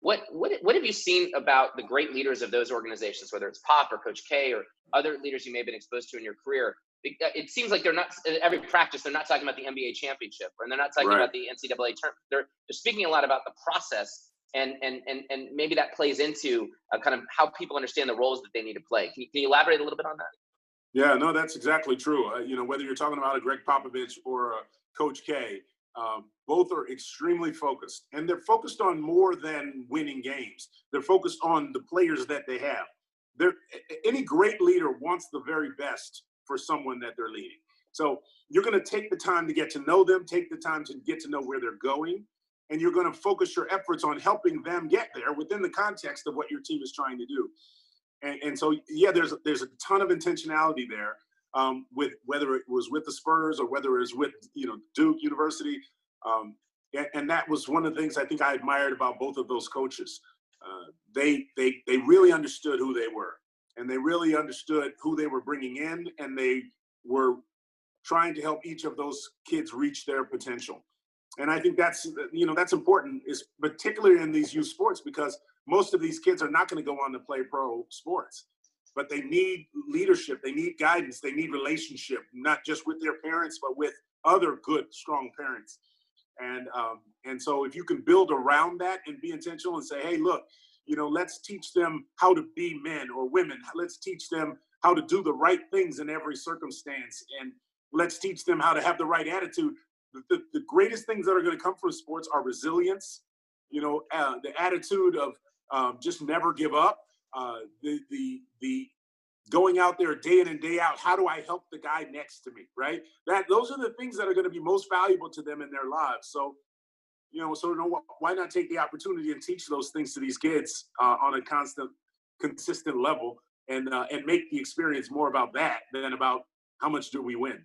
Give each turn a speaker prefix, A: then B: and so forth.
A: What have you seen about the great leaders of those organizations, whether it's Pop or Coach K or other leaders you may have been exposed to in your career? It seems like they're not every practice. They're not talking about the NBA championship, and they're not talking
B: Right.
A: about the NCAA tournament. They're speaking a lot about the process, and maybe that plays into kind of how people understand the roles that they need to play. Can you elaborate a little bit on that?
B: Yeah, no, that's exactly true. Whether you're talking about a Greg Popovich or a Coach K, both are extremely focused, and they're focused on more than winning games. They're focused on the players that they have. They're, any great leader wants the very best for someone that they're leading. So you're going to take the time to get to know them, take the time to get to know where they're going, and you're going to focus your efforts on helping them get there within the context of what your team is trying to do. And so, yeah, there's a ton of intentionality there, with whether it was with the Spurs or whether it was with Duke University, and that was one of the things I think I admired about both of those coaches. They really understood who they were, and they really understood who they were bringing in, and they were trying to help each of those kids reach their potential. And I think that's important, is particularly in these youth sports, because most of these kids are not going to go on to play pro sports, but they need leadership, they need guidance, they need relationship, not just with their parents, but with other good, strong parents. And so if you can build around that and be intentional and say, hey, look, let's teach them how to be men or women. Let's teach them how to do the right things in every circumstance. And let's teach them how to have the right attitude. The greatest things that are going to come from sports are resilience, the attitude of just never give up, the going out there day in and day out. How do I help the guy next to me, right? Those are the things that are going to be most valuable to them in their lives. So, why not take the opportunity and teach those things to these kids on a consistent level, and make the experience more about that than about how much do we win.